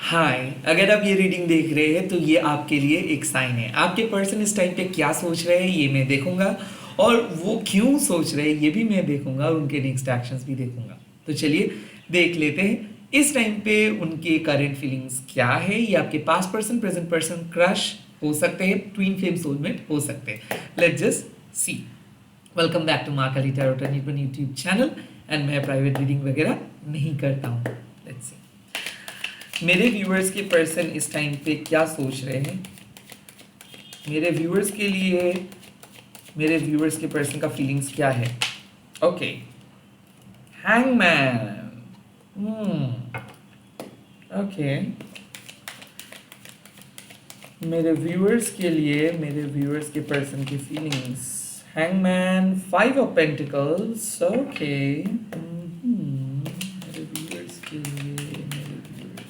हाय। अगर आप ये रीडिंग देख रहे हैं तो ये आपके लिए एक साइन है। आपके पर्सन इस टाइम पे क्या सोच रहे हैं ये मैं देखूंगा, और वो क्यों सोच रहे हैं ये भी मैं देखूंगा, और उनके नेक्स्ट एक्शंस भी देखूंगा। तो चलिए देख लेते हैं इस टाइम पे उनके करंट फीलिंग्स क्या है। ये आपके past person, present person, crush हो सकते हैं, ट्विन फ्लेम, सोलमेट हो सकते हैं। Let's just see. Welcome back to Maa Kali tarot and YouTube channel. And मैं प्राइवेट रीडिंग वगैरह नहीं करता हूँ। लेट्स सी मेरे व्यूअर्स के पर्सन इस टाइम पे क्या सोच रहे हैं। मेरे व्यूअर्स के लिए मेरे व्यूअर्स के पर्सन का फीलिंग्स क्या है। Okay, hangman. ओके, मेरे व्यूअर्स के लिए मेरे व्यूअर्स के पर्सन की feelings. Hangman, 5 of pentacles. Okay, मेरे व्यूअर्स के लिए मेरे व्यूअर्स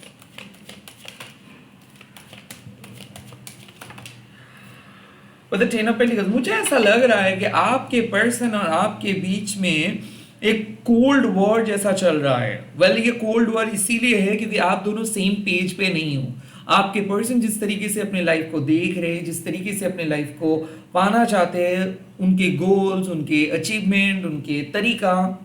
द 10 ऑफ पेंटिकल्स। मुझे ऐसा लग रहा है कि आपके पर्सन और आपके बीच में एक कोल्ड वॉर जैसा चल रहा है। ये कोल्ड वॉर इसीलिए है क्योंकि आप दोनों सेम पेज पे नहीं हो। आपके पर्सन जिस तरीके से अपने लाइफ को देख रहे हैं, जिस तरीके से अपने लाइफ को पाना चाहते हैं, उनके गोल्स, उनके अचीवमेंट, उनके तरीका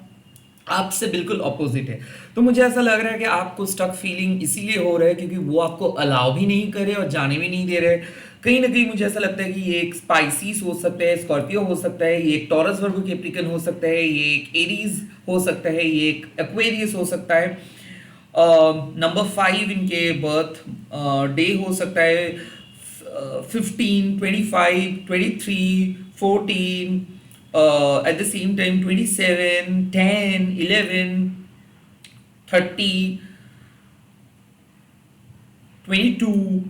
आपसे बिल्कुल ऑपोजिट है। तो मुझे ऐसा लग रहा है कि आपको स्टक फीलिंग इसीलिए हो रहा है क्योंकि वो आपको अलाउ भी नहीं करे और जाने भी नहीं दे रहे। कहीं ना कहीं मुझे ऐसा लगता है कि ये एक स्पाइसीस हो सकता है, स्कॉर्पियो हो सकता है, ये एक टॉरस वर्गो कैप्रिकन हो सकता है, ये एक एरीज हो सकता है, ये एक एक्वेरियस हो सकता है। नंबर 5 इनके बर्थ डे हो सकता है, 15, 25, 23, 14, at the same time 27, 10, 11, 30, 22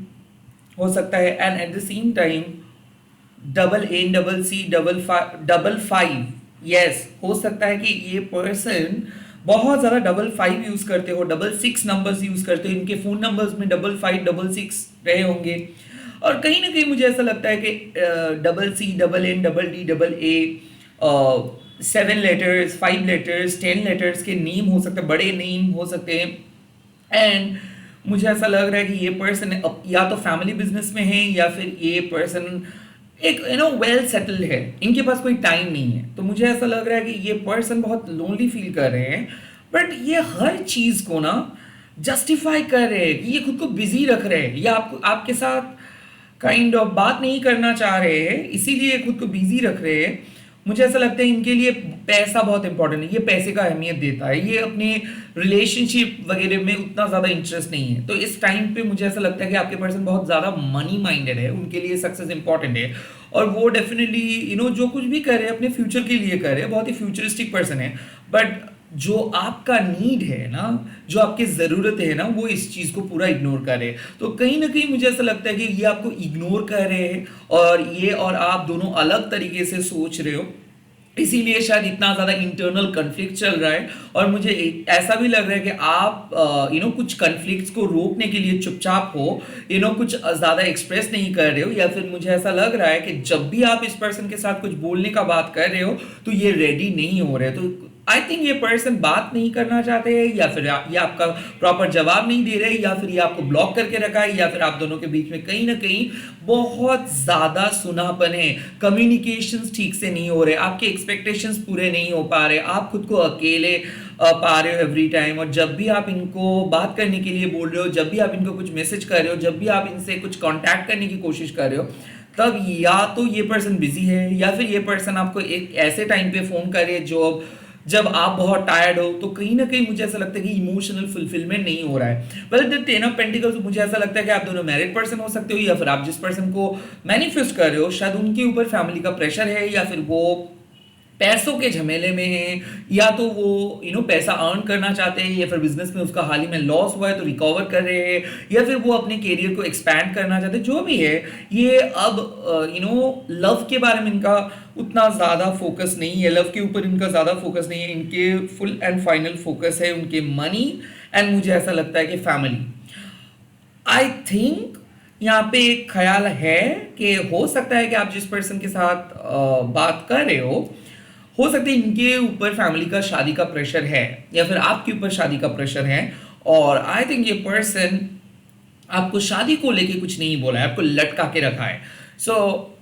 हो सकता है। And at the same time double N, double C, double five. Yes, हो सकता है कि ये पर्सन बहुत ज्यादा डबल 5 यूज करते हो, डबल 6 नंबर्स यूज करते हो। इनके फोन नंबर्स में डबल 5, डबल 6 रहे होंगे। और कहीं ना कहीं मुझे ऐसा लगता है कि double C, double N, double D, double A, 7 letters, 5 letters, 10 letters के नेम हो सकते हैं, बड़े नेम हो सकते हैं। एंड मुझे ऐसा लग रहा है कि ये पर्सन या तो फैमिली बिजनेस में है या फिर ये पर्सन एक वेल सेटल्ड है। इनके पास कोई टाइम नहीं है। तो मुझे ऐसा लग रहा है कि ये पर्सन बहुत लोनली फील कर रहे हैं, बट ये हर चीज को ना जस्टिफाई कर रहे हैं कि ये खुद को बिजी रख रहे हैं, या आपके साथ काइंड ऑफ बात नहीं करना चाह रहे हैं, इसीलिए खुद को बिजी रख रहे हैं। मुझे ऐसा लगता है इनके लिए पैसा बहुत इंपॉर्टेंट है, ये पैसे का अहमियत देता है, ये अपने रिलेशनशिप वगैरह में उतना ज़्यादा इंटरेस्ट नहीं है। तो इस टाइम पे मुझे ऐसा लगता है कि आपके पर्सन बहुत ज़्यादा मनी माइंडेड है, उनके लिए सक्सेस इंपॉर्टेंट है, और वो डेफिनेटली जो कुछ भी करे अपने फ्यूचर के लिए करे, बहुत ही फ्यूचरिस्टिक पर्सन है। बट जो आपका नीड है ना, जो आपकी ज़रूरत है ना, वो इस चीज़ को पूरा इग्नोर कर रहे हैं। तो कहीं ना कहीं मुझे ऐसा लगता है कि ये आपको इग्नोर कर रहे हैं, और ये और आप दोनों अलग तरीके से सोच रहे हो, इसीलिए शायद इतना ज़्यादा इंटरनल कन्फ्लिक्ट चल रहा है। और मुझे ऐसा भी लग रहा है कि आप कुछ कन्फ्लिक्ट्स को रोकने के लिए चुपचाप हो, कुछ ज़्यादा एक्सप्रेस नहीं कर रहे हो, या फिर मुझे ऐसा लग रहा है कि जब भी आप इस पर्सन के साथ कुछ बोलने का बात कर रहे हो तो ये रेडी नहीं हो रहे। तो आई थिंक ये पर्सन बात नहीं करना चाहते हैं, या फिर ये आपका प्रॉपर जवाब नहीं दे रहे, या फिर ये आपको ब्लॉक करके रखा है, या फिर आप दोनों के बीच में कहीं ना कहीं बहुत ज़्यादा सुनापन है, कम्युनिकेशंस ठीक से नहीं हो रहे, आपके एक्सपेक्टेशंस पूरे नहीं हो पा रहे, आप खुद को अकेले पा रहे हो एवरी टाइम। और जब भी आप इनको बात करने के लिए बोल रहे हो, जब भी आप इनको कुछ मैसेज कर रहे हो, जब भी आप इनसे कुछ कॉन्टैक्ट करने की कोशिश कर रहे हो, तब या तो ये पर्सन बिजी है, या फिर ये पर्सन आपको एक ऐसे टाइम पे फोन करे जब आप बहुत टायर्ड हो। तो कहीं ना कहीं मुझे ऐसा लगता है कि इमोशनल फुलफिलमेंट नहीं हो रहा है। द 10 ऑफ पेंटिकल्स, मुझे ऐसा लगता है कि आप दोनों मैरिड पर्सन हो सकते हो, या फिर आप जिस पर्सन को मैनिफेस्ट कर रहे हो शायद उनके ऊपर फैमिली का प्रेशर है, या फिर वो पैसों के झमेले में है, या तो वो पैसा अर्न करना चाहते हैं, या फिर बिजनेस में उसका हाल ही में लॉस हुआ है तो रिकवर कर रहे हैं, या फिर वो अपने करियर को एक्सपैंड करना चाहते हैं। जो भी है, ये अब लव के बारे में इनका उतना ज़्यादा फोकस नहीं है, लव के ऊपर इनका ज़्यादा फोकस नहीं है। इनके फुल एंड फाइनल फोकस है उनके मनी, एंड मुझे ऐसा लगता है कि फैमिली। आई थिंक यहाँ पे एक ख्याल है कि हो सकता है कि आप जिस पर्सन के साथ बात कर रहे हो सकता है इनके ऊपर फैमिली का शादी का प्रेशर है, या फिर आपके ऊपर शादी का प्रेशर है। और आई थिंक ये पर्सन आपको शादी को लेके कुछ नहीं बोला है, आपको लटका के रखा है। सो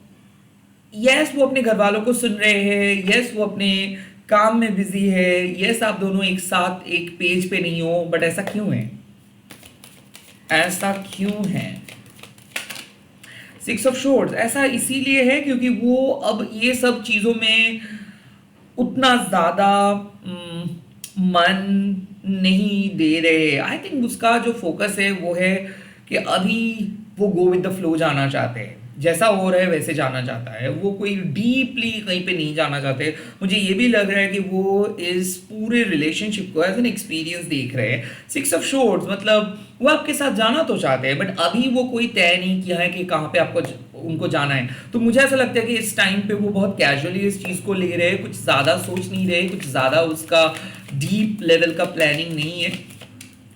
यस वो अपने घर वालों को सुन रहे हैं, यस वो अपने काम में बिजी है, यस आप दोनों एक साथ एक पेज पे नहीं हो, बट ऐसा क्यों है? ऐसा क्यों है? सिक्स ऑफ शोर्ड्स ऐसा इसीलिए है क्योंकि वो अब ये सब चीजों में उतना ज्यादा मन नहीं दे रहे। आई थिंक उसका जो फोकस है वो है कि अभी वो गो विद द फ्लो जाना चाहते हैं, जैसा हो रहा है वैसे जाना चाहता है, वो कोई डीपली कहीं पे नहीं जाना चाहते। मुझे ये भी लग रहा है कि वो इस पूरे रिलेशनशिप को एज एन एक्सपीरियंस देख रहे हैं। सिक्स ऑफ शोर्ड्स मतलब वो आपके साथ जाना तो चाहते हैं, बट अभी वो कोई तय नहीं किया है कि कहाँ पे आपको उनको जाना है। तो मुझे ऐसा लगता है कि इस टाइम पे वो बहुत कैजुअली इस चीज़ को ले रहे हैं, कुछ ज़्यादा सोच नहीं रहे, कुछ ज़्यादा उसका डीप लेवल का प्लानिंग नहीं है।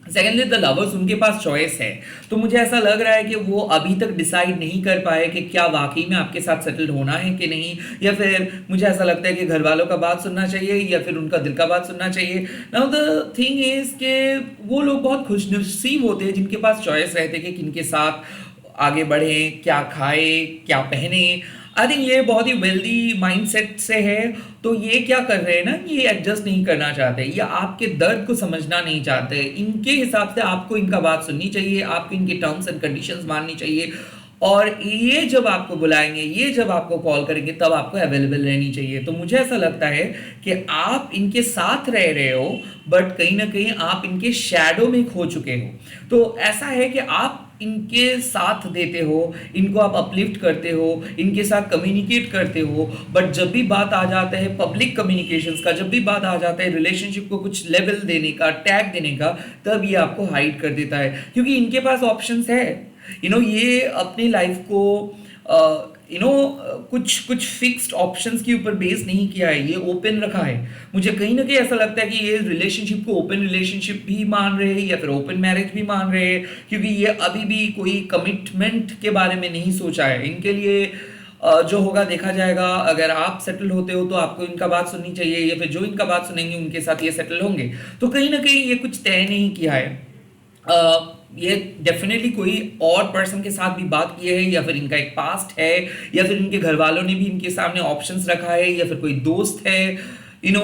सेकेंडली द लवर्स, उनके पास चॉइस है, तो मुझे ऐसा लग रहा है कि वो अभी तक डिसाइड नहीं कर पाए कि क्या वाकई में आपके साथ सेटल्ड होना है कि नहीं, या फिर मुझे ऐसा लगता है कि घर वालों का बात सुनना चाहिए या फिर उनका दिल का बात सुनना चाहिए। नाउ द थिंग इज के वो लोग बहुत खुशनसीब होते हैं जिनके पास चॉइस रहते हैं कि किनके साथ आगे बढ़े, क्या खाए, क्या पहने। आई थिंक ये बहुत ही वेल्दी माइंडसेट से है। तो ये क्या कर रहे हैं ना, ये एडजस्ट नहीं करना चाहते, या आपके दर्द को समझना नहीं चाहते। इनके हिसाब से आपको इनका बात सुननी चाहिए, आपको इनके टर्म्स एंड कंडीशंस माननी चाहिए, और ये जब आपको बुलाएंगे, ये जब आपको कॉल करेंगे, तब आपको अवेलेबल रहनी चाहिए। तो मुझे ऐसा लगता है कि आप इनके साथ रह रहे हो, बट कहीं ना कहीं आप इनके शैडो में खो चुके हो। तो ऐसा है कि आप इनके साथ देते हो, इनको आप अपलिफ्ट करते हो, इनके साथ कम्युनिकेट करते हो, बट जब भी बात आ जाता है पब्लिक कम्युनिकेशंस का, जब भी बात आ जाता है रिलेशनशिप को कुछ लेवल देने का, टैग देने का, तब ये आपको हाइड कर देता है, क्योंकि इनके पास ऑप्शंस है। ये अपनी लाइफ को कुछ कुछ फिक्स्ड ऑप्शंस के ऊपर बेस नहीं किया है, ये ओपन रखा है। मुझे कहीं ना कहीं ऐसा लगता है कि ये रिलेशनशिप को ओपन रिलेशनशिप भी मान रहे हैं या फिर ओपन मैरिज भी मान रहे हैं, क्योंकि ये अभी भी कोई कमिटमेंट के बारे में नहीं सोचा है। इनके लिए जो होगा देखा जाएगा। अगर आप सेटल होते हो तो आपको इनका बात सुननी चाहिए, या फिर जो इनका बात सुनेंगे उनके साथ ये सेटल होंगे। तो कहीं ना कहीं ये कुछ तय नहीं किया है। ये डेफिनेटली कोई और पर्सन के साथ भी बात की है, या फिर इनका एक पास्ट है, या फिर इनके घर वालों ने भी इनके सामने ऑप्शंस रखा है, या फिर कोई दोस्त है।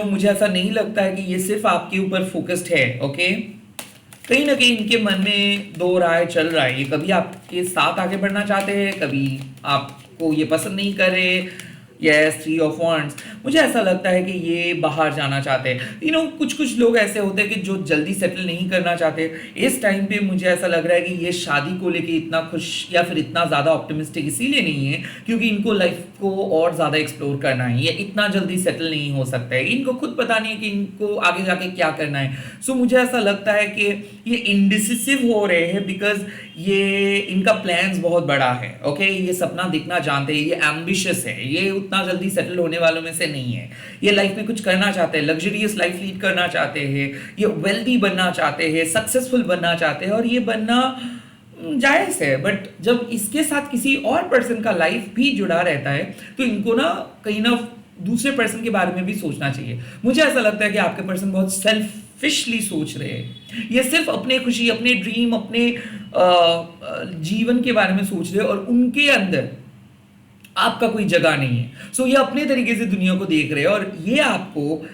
मुझे ऐसा नहीं लगता है कि ये सिर्फ आपके ऊपर फोकस्ड है। ओके, कहीं ना कहीं इनके मन में दो राय चल रहा है, ये कभी आपके साथ आगे बढ़ना चाहते हैं, कभी आपको ये पसंद नहीं कर रहे। यस, थ्री ऑफ वांड्स, मुझे ऐसा लगता है कि ये बाहर जाना चाहते हैं। कुछ कुछ लोग ऐसे होते हैं कि जो जल्दी सेटल नहीं करना चाहते। इस टाइम पे मुझे ऐसा लग रहा है कि ये शादी को लेके इतना खुश या फिर इतना ज़्यादा ऑप्टिमिस्टिक इसीलिए नहीं है क्योंकि इनको लाइफ को और ज़्यादा एक्सप्लोर करना है। ये इतना जल्दी सेटल नहीं हो सकता है, इनको खुद पता नहीं है कि इनको आगे जाके क्या करना है। सो मुझे ऐसा लगता है कि ये इनडिसिसिव हो रहे हैं बिकॉज ये इनका प्लान्स बहुत बड़ा है। ओके, ये सपना देखना जानते हैं, ये एम्बिशियस है, ये उतना जल्दी सेटल होने वालों में से नहीं है। ये लाइफ में कुछ करना चाहते हैं, लग्जरियस लाइफ लीड करना चाहते हैं, ये वेल्दी बनना चाहते हैं, सक्सेसफुल बनना चाहते हैं, और ये बनना जायज़ है। बट जब इसके साथ किसी और पर्सन का लाइफ भी जुड़ा रहता है तो इनको ना कहीं ना दूसरे पर्सन के बारे में भी सोचना चाहिए। मुझे ऐसा लगता है कि आपके पर्सन बहुत सेल्फिशली सोच रहे हैं, ये सिर्फ अपने खुशी, अपने ड्रीम, अपने जीवन के बारे में सोच रहे हैं, और उनके अंदर आपका कोई जगह नहीं है। सो ये अपने तरीके से दुनिया को देख रहे हैं, और ये आपको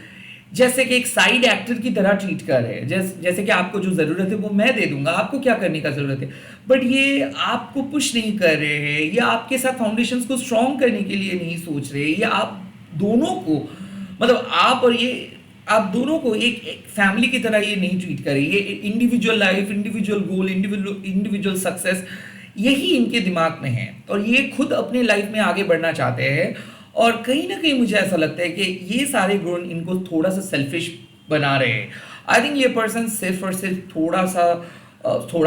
जैसे कि एक साइड एक्टर की तरह ट्रीट कर रहे हैं। जैसे कि आपको जो ज़रूरत है वो मैं दे दूंगा, आपको क्या करने का ज़रूरत है। बट ये आपको पुश नहीं कर रहे हैं, ये आपके साथ फाउंडेशंस को स्ट्रॉन्ग करने के लिए नहीं सोच रहे। ये आप दोनों को, मतलब आप दोनों को एक फैमिली की तरह ये नहीं ट्रीट कर रही। ये इंडिविजुअल लाइफ, इंडिविजुअल गोल, इंडिविजुअल सक्सेस, यही इनके दिमाग में है, और ये खुद अपने लाइफ में आगे बढ़ना चाहते हैं। और कहीं ना कहीं मुझे ऐसा लगता है कि ये सारे गुण इनको थोड़ा सा सेल्फिश बना रहे हैं। आई थिंक ये पर्सन सिर्फ और सिर्फ थोड़ा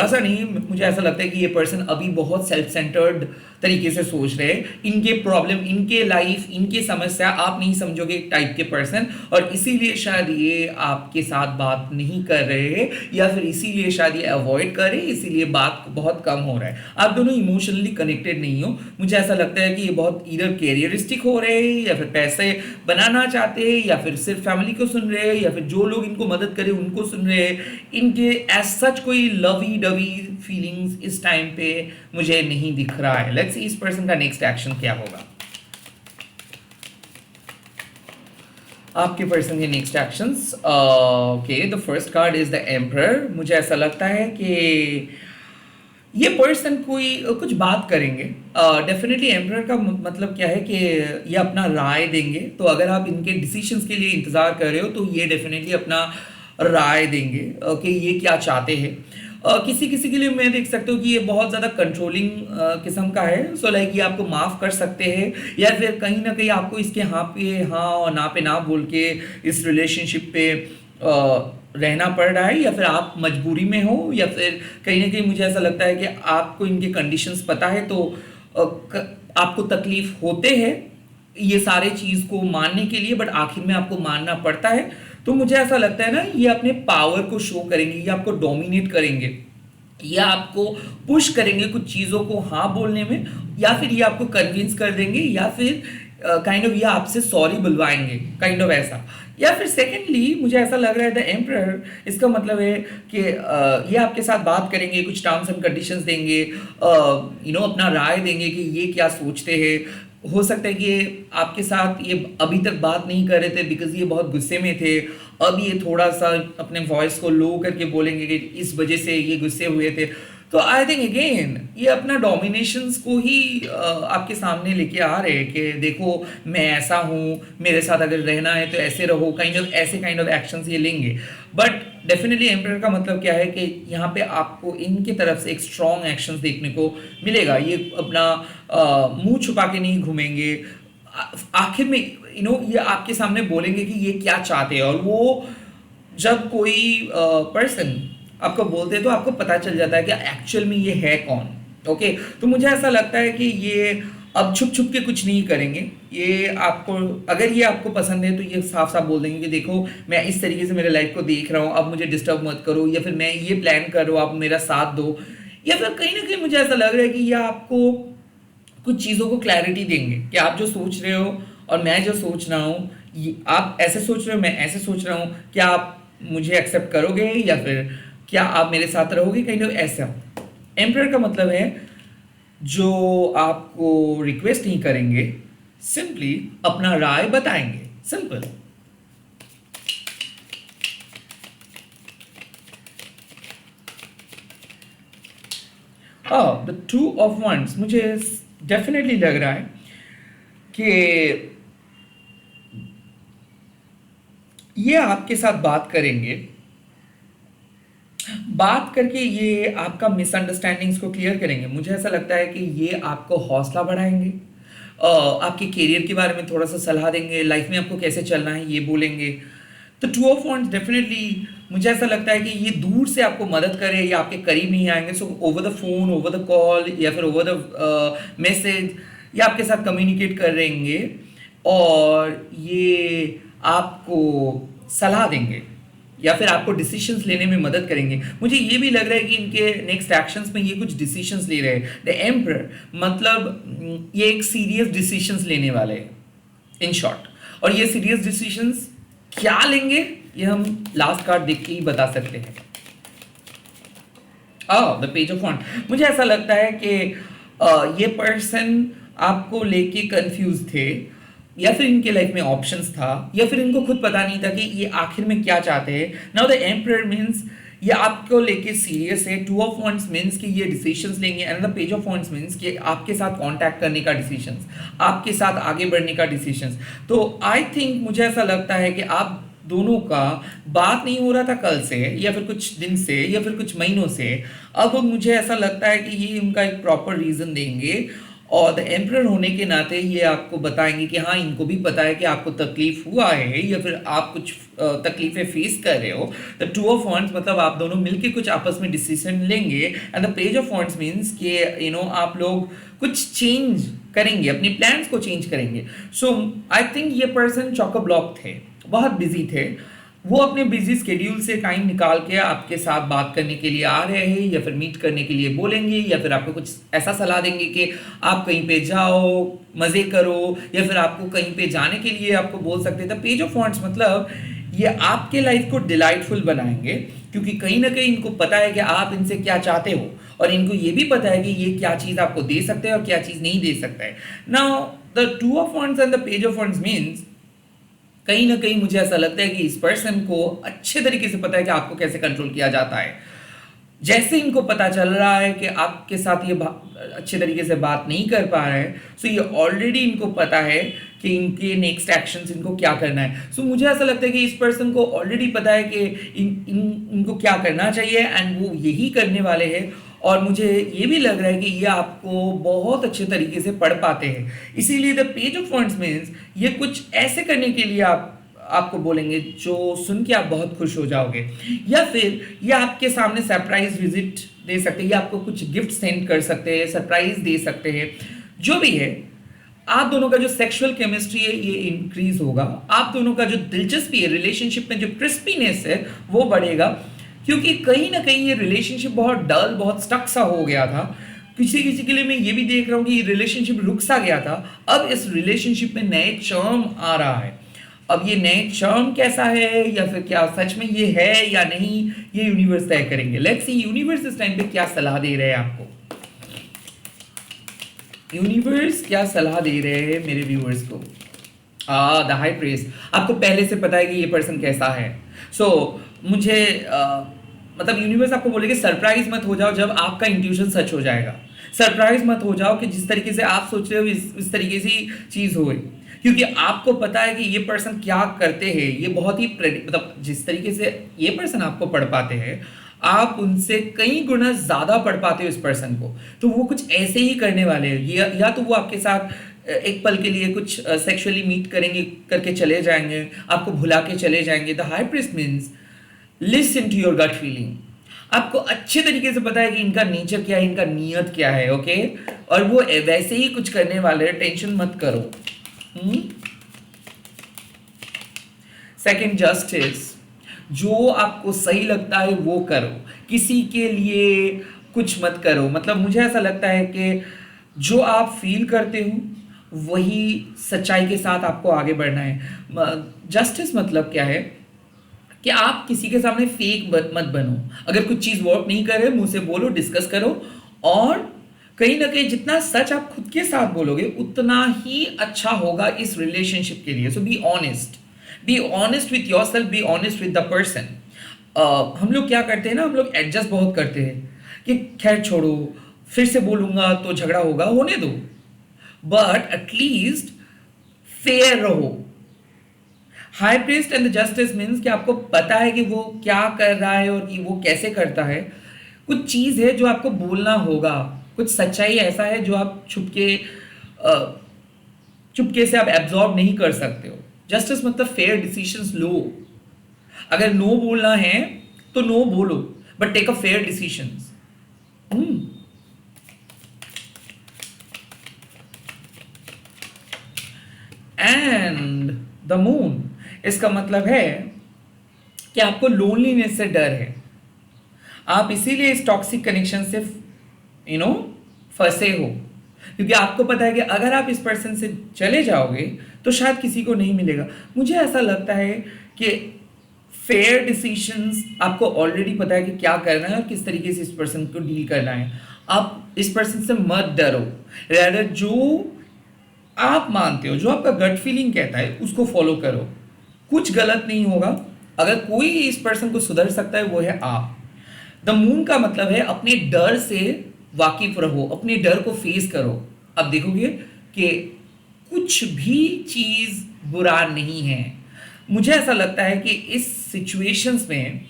सा नहीं, मुझे ऐसा लगता है कि ये पर्सन अभी बहुत सेल्फ सेंटर्ड तरीके से सोच रहे हैं, इनके प्रॉब्लम, इनके लाइफ, इनके समस्या आप नहीं समझोगे एक टाइप के पर्सन, और इसीलिए शायद ये आपके साथ बात नहीं कर रहे हैं, या फिर इसीलिए शायद ये अवॉइड कर रहे हैं, इसीलिए बात बहुत कम हो रहा है। आप दोनों इमोशनली कनेक्टेड नहीं हो। मुझे ऐसा लगता है कि ये बहुत इधर कैरियरिस्टिक हो रहे हैं, या फिर पैसे बनाना चाहते हैं, या फिर सिर्फ फैमिली को सुन रहे हैं, या फिर जो लोग इनको मदद करे उनको सुन रहे हैं। इनके एज सच कोई लवी डवी फीलिंग्स इस टाइम पे मुझे नहीं दिख रहा है। लेट्स सी इस पर्सन का नेक्स्ट एक्शन क्या होगा। आपके पर्सन के next actions, okay, the first card is the emperor. मुझे ऐसा लगता है कि ये पर्सन कोई कुछ बात करेंगे। डेफिनेटली एम्परर का मतलब क्या है कि ये अपना राय देंगे। तो अगर आप इनके डिसीजंस के लिए इंतज़ार कर रहे हो तो ये डेफिनेटली अपना राय देंगे कि ये क्या चाहते हैं। किसी किसी के लिए मैं देख सकता हूँ कि ये बहुत ज़्यादा कंट्रोलिंग किस्म का है। सो लाइक ये आपको माफ़ कर सकते हैं, या फिर कहीं ना कहीं आपको इसके हाँ पे हाँ और ना पे ना बोल के इस रिलेशनशिप पे रहना पड़ रहा है, या फिर आप मजबूरी में हो, या फिर कहीं ना कहीं मुझे ऐसा लगता है कि आपको इनके कंडीशंस पता है, तो आपको तकलीफ होते हैं ये सारे चीज़ को मानने के लिए, बट आखिर में आपको मानना पड़ता है। तो मुझे ऐसा लगता है ना, ये अपने पावर को शो करेंगे, ये आपको डोमिनेट करेंगे, या आपको पुश करेंगे कुछ चीज़ों को हाँ बोलने में, या फिर ये आपको कन्विंस कर देंगे, या फिर काइंड ऑफ ये आपसे सॉरी बुलवाएंगे, काइंड ऑफ ऐसा। या फिर सेकेंडली मुझे ऐसा लग रहा है द एम्परर, इसका मतलब है कि ये आपके साथ बात करेंगे, कुछ टर्म्स एंड कंडीशंस देंगे, अपना राय देंगे कि ये क्या सोचते हैं। हो सकता है कि ये आपके साथ ये अभी तक बात नहीं कर रहे थे बिकॉज ये बहुत गुस्से में थे, अब ये थोड़ा सा अपने वॉइस को लो करके बोलेंगे कि इस वजह से ये गुस्से हुए थे। तो आई थिंक अगेन ये अपना डोमिनेशंस को ही आपके सामने लेके आ रहे हैं कि देखो मैं ऐसा हूँ, मेरे साथ अगर रहना है तो ऐसे रहो, ऐसे काइंड ऑफ एक्शंस ये लेंगे। बट डेफिनेटली एम्परर का मतलब क्या है कि यहाँ पे आपको इनकी तरफ से एक स्ट्रॉन्ग एक्शंस देखने को मिलेगा। ये अपना मुंह छुपा के नहीं घूमेंगे। आखिर में ये आपके सामने बोलेंगे कि ये क्या चाहते हैं, और वो जब कोई पर्सन आपको बोलते हैं तो आपको पता चल जाता है कि एक्चुअल में ये है कौन। ओके, तो मुझे ऐसा लगता है कि ये अब छुप छुप के कुछ नहीं करेंगे। ये आपको, अगर ये आपको पसंद है तो ये साफ साफ बोल देंगे कि देखो मैं इस तरीके से मेरे लाइफ को देख रहा हूँ, अब मुझे डिस्टर्ब मत करो, या फिर मैं ये प्लान कर रहा हूँ, आप मेरा साथ दो। या फिर कहीं ना कहीं मुझे ऐसा लग रहा है कि ये आपको कुछ चीज़ों को क्लैरिटी देंगे कि आप जो सोच रहे हो और मैं जो सोच रहा हूँ, आप ऐसे सोच रहे हो, मैं ऐसे सोच रहा हूँ, क्या आप मुझे एक्सेप्ट करोगे या फिर क्या आप मेरे साथ रहोगे, कहीं ऐसा। एम्परर का मतलब है जो आपको रिक्वेस्ट नहीं करेंगे, सिंपली अपना राय बताएंगे, simple. The two of ones, मुझे डेफिनेटली लग रहा है कि ये आपके साथ बात करेंगे, बात करके ये आपका मिसअंडरस्टैंडिंग्स को क्लियर करेंगे। मुझे ऐसा लगता है कि ये आपको हौसला बढ़ाएंगे, आपके करियर के बारे में थोड़ा सा सलाह देंगे, लाइफ में आपको कैसे चलना है ये बोलेंगे। तो टू ऑफ वॉन्ट्स डेफिनेटली मुझे ऐसा लगता है कि ये दूर से आपको मदद करे, ये आपके करीब नहीं आएंगे। So over the phone, over the call, या फिर ओवर द मैसेज ये आपके साथ कम्युनिकेट कर रहेंगे, और ये आपको सलाह देंगे या फिर आपको डिसीशंस लेने में मदद करेंगे। मुझे ये भी लग रहा है कि इनके नेक्स्ट एक्शंस में ये कुछ डिसीशंस ले रहे हैं। द एम्परर मतलब ये एक सीरियस डिसीशंस लेने वाले हैं इन शॉर्ट, और ये सीरियस डिसीशंस क्या लेंगे ये हम लास्ट कार्ड देख के ही बता सकते हैं। द पेज ऑफ वॉन्ड, मुझे ऐसा लगता है कि ये पर्सन आपको लेके कंफ्यूज थे, या फिर इनके लाइफ में ऑप्शंस था, या फिर इनको खुद पता नहीं था कि ये आखिर में क्या चाहते हैं। नाउ द एम्परर मींस ये आपको लेके सीरियस है। टू ऑफ वॉन्ड्स मींस कि ये डिसीजंस लेंगे, and the page of wands means कि आपके साथ कांटेक्ट करने का डिसीजंस, आपके साथ आगे बढ़ने का डिसीजंस। तो आई थिंक मुझे ऐसा लगता है कि आप दोनों का बात नहीं हो रहा था कल से, या फिर कुछ दिन से, या फिर कुछ महीनों से। अब मुझे ऐसा लगता है कि ये उनका एक प्रॉपर रीजन देंगे, और द एम्परर होने के नाते ये आपको बताएंगे कि हाँ, इनको भी पता है कि आपको तकलीफ हुआ है या फिर आप कुछ तकलीफें फेस कर रहे हो। द टू ऑफ वॉन्ड्स मतलब आप दोनों मिलके कुछ आपस में डिसीजन लेंगे। And the page of wands means कि आप लोग कुछ चेंज करेंगे, अपनी प्लान्स को चेंज करेंगे। सो आई थिंक ये पर्सन चॉक ब्लॉक थे, बहुत बिजी थे। वो अपने बिजी स्केड्यूल से टाइम निकाल के आपके साथ बात करने के लिए आ रहे हैं या फिर मीट करने के लिए बोलेंगे या फिर आपको कुछ ऐसा सलाह देंगे कि आप कहीं पे जाओ, मज़े करो, या फिर आपको कहीं पे जाने के लिए आपको बोल सकते हैं। द पेज ऑफ वॉन्ड्स मतलब ये आपके लाइफ को डिलाइटफुल बनाएंगे, क्योंकि कहीं ना कहीं इनको पता है कि आप इनसे क्या चाहते हो और इनको ये भी पता है कि ये क्या चीज़ आपको दे सकते हैं और क्या चीज़ नहीं दे सकता है। Now the two of wands and the page of wands means कहीं ना कहीं मुझे ऐसा लगता है कि इस पर्सन को अच्छे तरीके से पता है कि आपको कैसे कंट्रोल किया जाता है। जैसे इनको पता चल रहा है कि आपके साथ ये अच्छे तरीके से बात नहीं कर पा रहे हैं, सो ये ऑलरेडी इनको पता है कि इनके नेक्स्ट एक्शंस इनको क्या करना है। सो मुझे ऐसा लगता है कि इस पर्सन को ऑलरेडी पता है कि इनको क्या करना चाहिए एंड वो यही करने वाले हैं। और मुझे ये भी लग रहा है कि ये आपको बहुत अच्छे तरीके से पढ़ पाते हैं, इसीलिए the page of wands means ये कुछ ऐसे करने के लिए आपको बोलेंगे जो सुन के आप बहुत खुश हो जाओगे, या फिर ये आपके सामने सरप्राइज विजिट दे सकते हैं, या आपको कुछ गिफ्ट सेंड कर सकते हैं, सरप्राइज दे सकते हैं। जो भी है, आप दोनों का जो सेक्सुअल केमिस्ट्री है ये इंक्रीज होगा, आप दोनों का जो दिलचस्पी है रिलेशनशिप में, जो क्रिस्पीनेस है वो बढ़ेगा, क्योंकि कहीं ना कहीं ये रिलेशनशिप बहुत डल, बहुत स्टक सा हो गया था। किसी किसी के लिए मैं ये भी देख रहा हूँ कि रिलेशनशिप रुक सा गया था, अब इस रिलेशनशिप में नए चर्म आ रहा है। अब ये नए चर्म कैसा है या फिर क्या सच में ये है या नहीं, ये यूनिवर्स तय करेंगे। लेट्स सी यूनिवर्स इस टाइम पे क्या सलाह दे रहे हैं आपको। यूनिवर्स क्या सलाह दे रहे हैं मेरे व्यूअर्स को। द हाई प्रेस, आपको पहले से पता है कि ये पर्सन कैसा है। सो मुझे मतलब यूनिवर्स आपको बोलेगा सरप्राइज मत हो जाओ जब आपका इंट्यूशन सच हो जाएगा। सरप्राइज मत हो जाओ कि जिस तरीके से आप सोच रहे हो इस तरीके से चीज होए, क्योंकि आपको पता है कि ये पर्सन क्या करते हैं। ये बहुत ही मतलब जिस तरीके से ये पर्सन आपको पढ़ पाते हैं, आप उनसे कई गुना ज्यादा पढ़ पाते हो इस पर्सन को। तो वो कुछ ऐसे ही करने वाले हैं, या तो वो आपके साथ एक पल के लिए कुछ सेक्सुअली मीट करेंगे, करके चले जाएंगे, आपको भुला के चले जाएंगे। The high priest means listen to your gut feeling. आपको अच्छे तरीके से पता है कि इनका नेचर क्या है, इनका नियत क्या है, ओके। और वो वैसे ही कुछ करने वाले हैं, टेंशन मत करो। Second, justice. जो आपको सही लगता है वो करो, किसी के लिए कुछ मत करो। मतलब मुझे ऐसा लगता है कि जो आप फील करते हो वही सच्चाई के साथ आपको आगे बढ़ना है। जस्टिस मतलब क्या है कि आप किसी के सामने फेक मत बनो। अगर कुछ चीज़ वर्क नहीं करे, मुंह से बोलो, डिस्कस करो, और कहीं ना कहीं जितना सच आप खुद के साथ बोलोगे उतना ही अच्छा होगा इस रिलेशनशिप के लिए। So be honest, be honest with yourself, be honest with the person. हम लोग क्या करते हैं ना, हम लोग एडजस्ट बहुत करते हैं कि खैर छोड़ो, फिर से बोलूंगा तो झगड़ा होगा, होने दो, बट एटलीस्ट फेयर रहो। High priest and the justice means कि आपको पता है कि वो क्या कर रहा है और कि वो कैसे करता है। कुछ चीज़ है जो आपको बोलना होगा, कुछ सच्चाई ऐसा है जो आप चुपके से आप एब्जॉर्ब नहीं कर सकते हो। जस्टिस मतलब फेयर डिसीजंस लो। अगर नो बोलना है तो नो बोलो, but take a fair decisions. And the moon, इसका मतलब है कि आपको लोनलीनेस से डर है। आप इसीलिए इस टॉक्सिक कनेक्शन से फंसे हो, क्योंकि आपको पता है कि अगर आप इस पर्सन से चले जाओगे तो शायद किसी को नहीं मिलेगा। मुझे ऐसा लगता है कि फेयर डिसीजंस, आपको ऑलरेडी पता है कि क्या करना है और किस तरीके से इस पर्सन को डील करना है। आप इस पर्सन से मत डरो, rather जो आप मानते हो, जो आपका गट फीलिंग कहता है उसको फॉलो करो। कुछ गलत नहीं होगा। अगर कोई इस पर्सन को सुधर सकता है वो है आप। द मून का मतलब है अपने डर से वाकिफ रहो, अपने डर को फेस करो। अब देखोगे कि कुछ भी चीज बुरा नहीं है। मुझे ऐसा लगता है कि इस सिचुएशंस में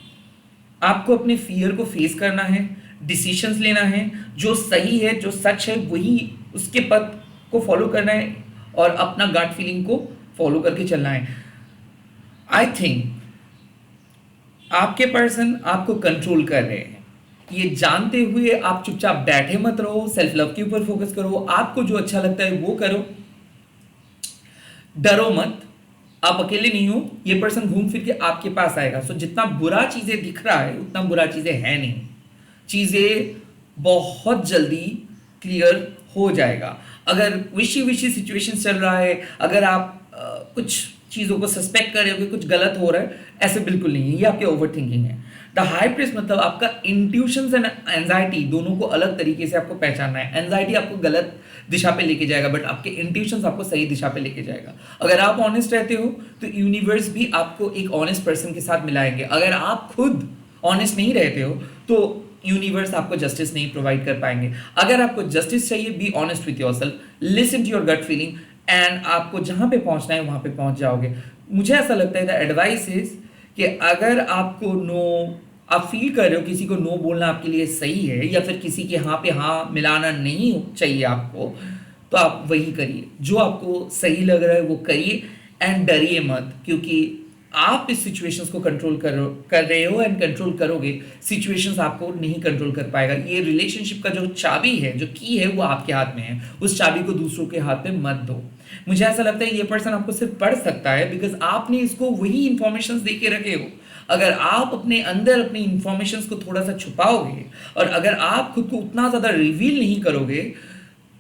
आपको अपने फियर को फेस करना है, डिसीजंस लेना है, जो सही है, जो सच है वही उसके पथ को फॉलो करना है और अपना गट फीलिंग को फॉलो करके चलना है। आई थिंक आपके पर्सन आपको कंट्रोल कर रहे हैं, ये जानते हुए आप चुपचाप बैठे मत रहो, सेल्फ लव के ऊपर फोकस करो, आपको जो अच्छा लगता है वो करो, डरो मत, आप अकेले नहीं हो, ये पर्सन घूम फिर के आपके पास आएगा। सो जितना बुरा चीजें दिख रहा है उतना बुरा चीजें है नहीं, चीजें बहुत जल्दी क्लियर हो जाएगा। अगर विशी विशी सिचुएशन चल रहा है, अगर आप कुछ चीज़ों को सस्पेक्ट कर रहे हो कि कुछ गलत हो रहा है, ऐसे बिल्कुल नहीं है, ये आपके ओवर थिंकिंग है। द हाई प्रिस्ट मतलब आपका इंट्यूशंस एंड एंजाइटी दोनों को अलग तरीके से आपको पहचानना है। एंजाइटी आपको गलत दिशा पे लेके जाएगा, बट आपके इंट्यूशंस आपको सही दिशा पे लेके जाएगा। अगर आप ऑनेस्ट रहते हो तो यूनिवर्स भी आपको एक ऑनेस्ट पर्सन के साथ मिलाएंगे। अगर आप खुद ऑनेस्ट नहीं रहते हो तो यूनिवर्स आपको जस्टिस नहीं प्रोवाइड कर पाएंगे। अगर आपको जस्टिस चाहिए, be honest with yourself, listen to your gut feeling and आपको जहां पे पहुंचना है वहां पे पहुंच जाओगे। मुझे ऐसा लगता है द एडवाइस इज कि अगर आपको नो, आप फील कर रहे हो किसी को नो बोलना आपके लिए सही है, या फिर किसी के हाँ पे हाँ मिलाना नहीं चाहिए आपको, तो आप वही करिए, जो आपको सही लग रहा है वो करिए एंड डरिए मत, क्योंकि आप इस सिचुएशंस को कंट्रोल कर रहे हो एंड कंट्रोल करोगे, सिचुएशंस आपको नहीं कंट्रोल कर पाएगा। ये रिलेशनशिप का जो चाबी है, जो की है, वो आपके हाथ में है, उस चाबी को दूसरों के हाथ में मत दो। मुझे ऐसा लगता है ये पर्सन आपको सिर्फ पढ़ सकता है बिकॉज आपने इसको वही इंफॉर्मेशन दे के रखे हो। अगर आप अपने अंदर अपनी इंफॉर्मेशन को थोड़ा सा छुपाओगे और अगर आप खुद को उतना ज्यादा रिवील नहीं करोगे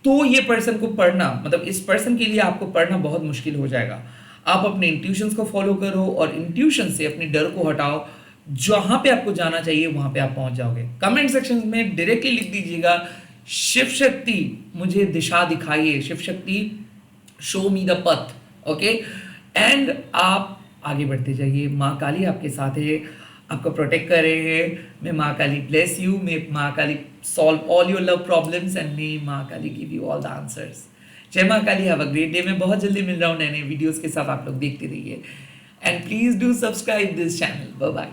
तो ये पर्सन को पढ़ना, मतलब इस पर्सन के लिए आपको पढ़ना बहुत मुश्किल हो जाएगा। आप अपने इंट्यूशंस को फॉलो करो और इंट्यूशन से अपने डर को हटाओ, जहां पे आपको जाना चाहिए वहां पे आप पहुंच जाओगे। कमेंट सेक्शन में डायरेक्टली लिख दीजिएगा, शिव शक्ति मुझे दिशा दिखाइए, Shiv Shakti show me the path, okay. And आप आगे बढ़ते जाइए, माँ काली आपके साथ है, आपको प्रोटेक्ट कर रहे हैं। मे माँ काली bless you, may Maa Kali solve all your love problems and may Maa Kali give you all the answers. जय Maa Kali, have a great day. मैं बहुत जल्दी मिल रहा हूँ नए नए वीडियोस के साथ, आप लोग देखते रहिए and please do subscribe this channel. Bye bye.